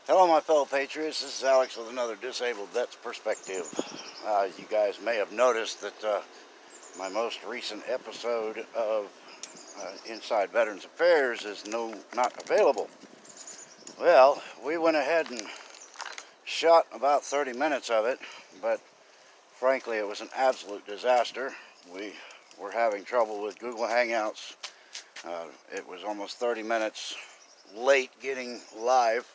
Hello, my fellow Patriots. This is Alex with another Disabled Vet's Perspective. You guys may have noticed that my most recent episode of Inside Veterans Affairs is not available. Well, we went ahead and shot about 30 minutes of it, but frankly, it was an absolute disaster. We were having trouble with Google Hangouts. It was almost 30 minutes late getting live.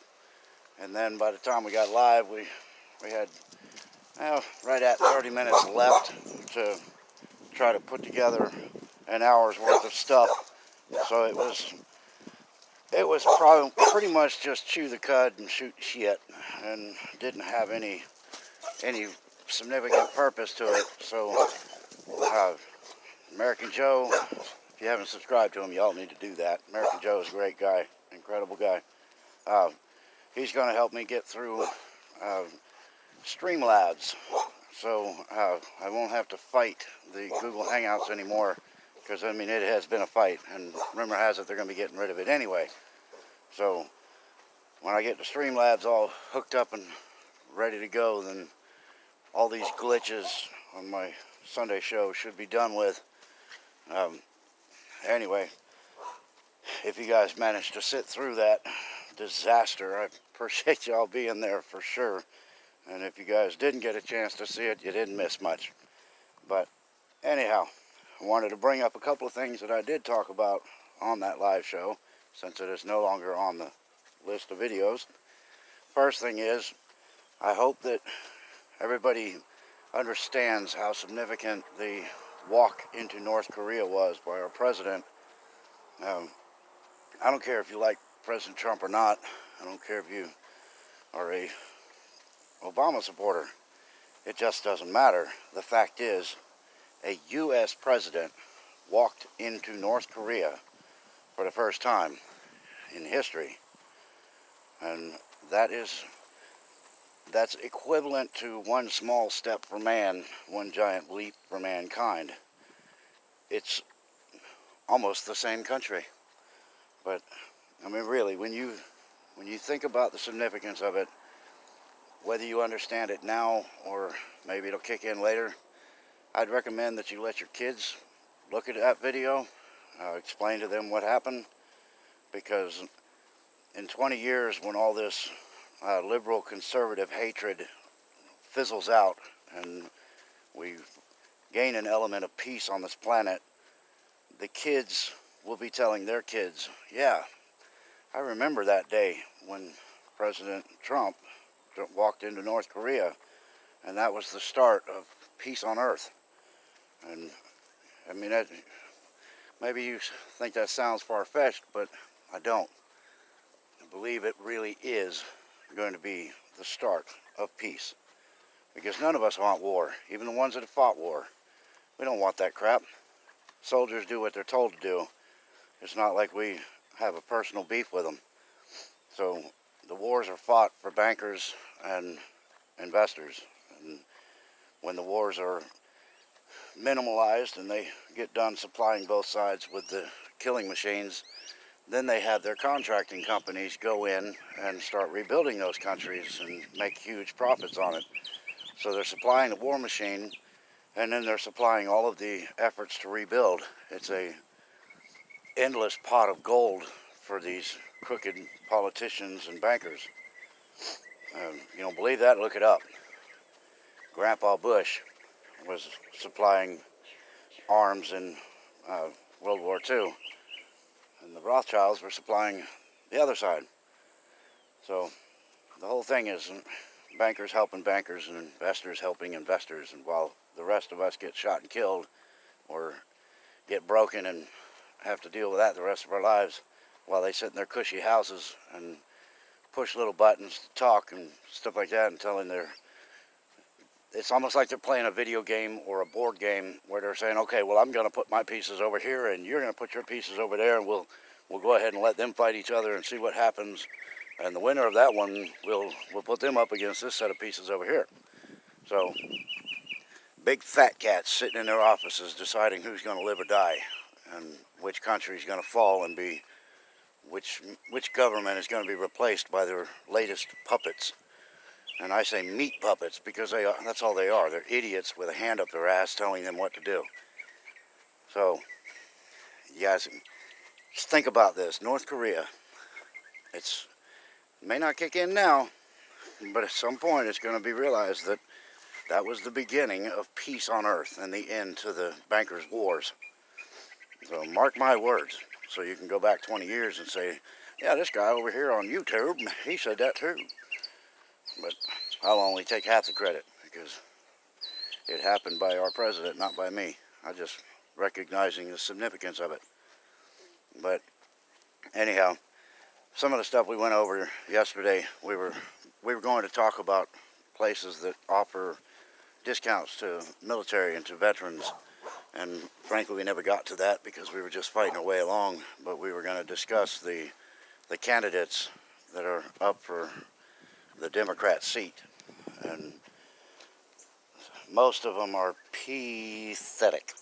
And then by the time we got live, we had right at 30 minutes left to try to put together an hour's worth of stuff. So it was probably pretty much just chew the cud and shoot shit, and didn't have any significant purpose to it. So American Joe, if you haven't subscribed to him, y'all need to do that. American Joe is a great guy, incredible guy. He's going to help me get through Streamlabs, so I won't have to fight the Google Hangouts anymore, because I mean it has been a fight, and rumor has it they're going to be getting rid of it anyway. So when I get the Streamlabs all hooked up and ready to go, then all these glitches on my Sunday show should be done with. Anyway, if you guys managed to sit through that disaster, I appreciate y'all being there for sure. And if you guys didn't get a chance to see it, you didn't miss much. But anyhow, I wanted to bring up a couple of things that I did talk about on that live show, since it is no longer on the list of videos. First thing is, I hope that everybody understands how significant the walk into North Korea was by our president. I don't care if you like President Trump or not. I don't care if you are a Obama supporter. It just doesn't matter. The fact is, a U.S. president walked into North Korea for the first time in history. And that's equivalent to one small step for man, one giant leap for mankind. It's almost the same country. But, I mean, really, when you think about the significance of it, whether you understand it now or maybe it'll kick in later, I'd recommend that you let your kids look at that video, explain to them what happened, because in 20 years, when all this liberal conservative hatred fizzles out and we gain an element of peace on this planet, the kids will be telling their kids, yeah, I remember that day when President Trump walked into North Korea, and that was the start of peace on earth. And I mean, maybe you think that sounds far-fetched, but I don't. I believe it really is going to be the start of peace, because none of us want war, even the ones that have fought war. We don't want that crap. Soldiers do what they're told to do. It's not like we have a personal beef with them. So the wars are fought for bankers and investors. And when the wars are minimalized and they get done supplying both sides with the killing machines, then they have their contracting companies go in and start rebuilding those countries and make huge profits on it. So they're supplying the war machine, and then they're supplying all of the efforts to rebuild. It's a endless pot of gold for these crooked politicians and bankers. You don't believe that? Look it up. Grandpa Bush was supplying arms in World War II, and the Rothschilds were supplying the other side. So the whole thing is bankers helping bankers and investors helping investors, and while the rest of us get shot and killed or get broken and have to deal with that the rest of our lives, while they sit in their cushy houses and push little buttons to talk and stuff like that, and it's almost like they're playing a video game or a board game where they're saying, okay, well, I'm going to put my pieces over here and you're going to put your pieces over there, and we'll go ahead and let them fight each other and see what happens, and the winner of that one, we'll put them up against this set of pieces over here. So big fat cats sitting in their offices deciding who's going to live or die and which country is going to fall and be which government is going to be replaced by their latest puppets. And I say meat puppets because that's all they are. They're idiots with a hand up their ass telling them what to do. So, you guys, just think about this. North Korea, it may not kick in now, but at some point it's going to be realized that that was the beginning of peace on earth and the end to the bankers' wars. So mark my words. So you can go back 20 years and say, yeah, this guy over here on YouTube, he said that too. But I'll only take half the credit because it happened by our president, not by me. I just recognizing the significance of it. But anyhow, some of the stuff we went over yesterday, we were going to talk about places that offer discounts to military and to veterans. And frankly, we never got to that because we were just fighting our way along. But we were going to discuss the candidates that are up for the Democrat seat. And most of them are pathetic.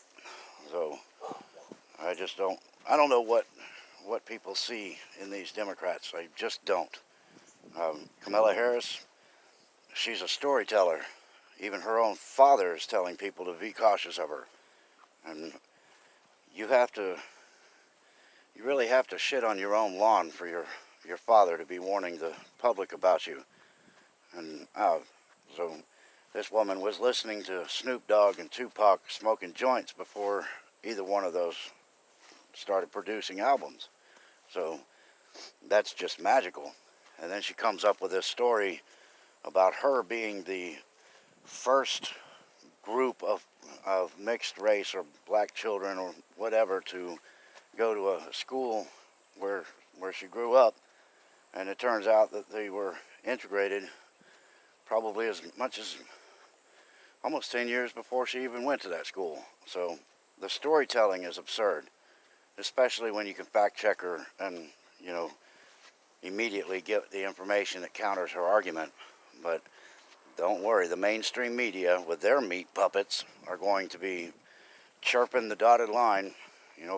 So I don't know what people see in these Democrats. I just don't. Camela Harris, she's a storyteller. Even her own father is telling people to be cautious of her. And you really have to shit on your own lawn for your father to be warning the public about you. And so this woman was listening to Snoop Dogg and Tupac smoking joints before either one of those started producing albums. So that's just magical. And then she comes up with this story about her being the first group of mixed race or black children or whatever to go to a school where she grew up. And it turns out that they were integrated probably as much as almost 10 years before she even went to that school. So the storytelling is absurd, especially when you can fact check her and, immediately get the information that counters her argument. But don't worry, the mainstream media with their meat puppets are going to be chirping the dotted line,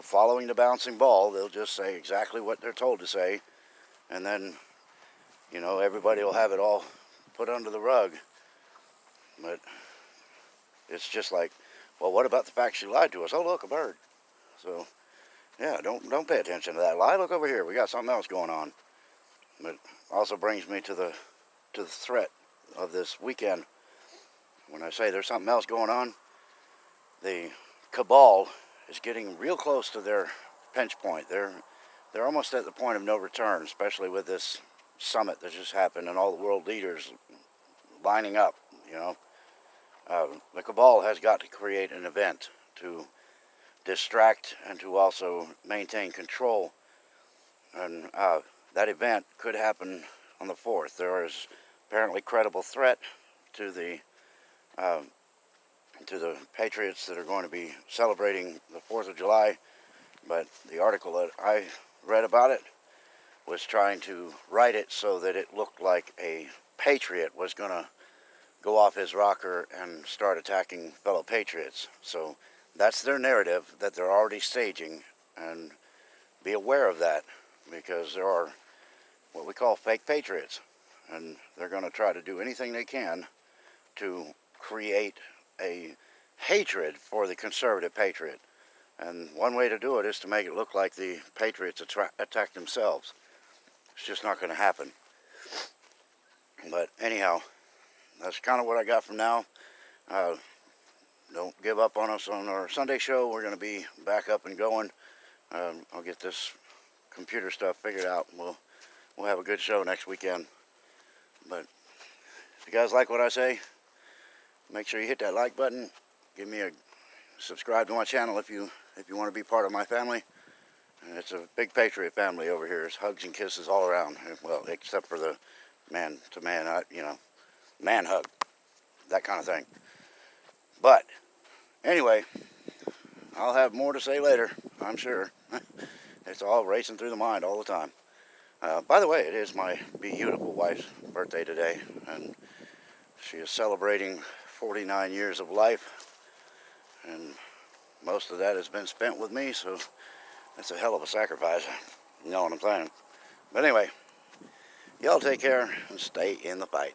following the bouncing ball. They'll just say exactly what they're told to say, and then, everybody will have it all put under the rug. But it's just like, well, what about the fact she lied to us? Oh, look, a bird. So, yeah, don't pay attention to that lie. Look over here. We got something else going on. But also brings me to the threat of this weekend. When I say there's something else going on, the cabal is getting real close to their pinch point. They're almost at the point of no return, especially with this summit that just happened and all the world leaders lining up. The cabal has got to create an event to distract and to also maintain control. And that event could happen on the 4th. There is apparently credible threat to the Patriots that are going to be celebrating the 4th of July. But the article that I read about it was trying to write it so that it looked like a patriot was going to go off his rocker and start attacking fellow patriots. So that's their narrative that they're already staging, and be aware of that, because there are what we call fake patriots, and they're going to try to do anything they can to create a hatred for the conservative patriot. And one way to do it is to make it look like the patriots attacked themselves. It's just not going to happen. But anyhow, that's kind of what I got from now. Don't give up on us on our Sunday show. We're going to be back up and going. I'll get this computer stuff figured out. We'll have a good show next weekend. But if you guys like what I say, make sure you hit that like button. Give me a subscribe to my channel if you want to be part of my family. And it's a big patriot family over here. It's hugs and kisses all around. Well, except for the man to man, man hug, that kind of thing. But anyway, I'll have more to say later, I'm sure. It's all racing through the mind all the time. By the way, it is my beautiful wife's birthday today, and she is celebrating 49 years of life, and most of that has been spent with me, so that's a hell of a sacrifice. You know what I'm saying? But anyway, y'all take care and stay in the fight.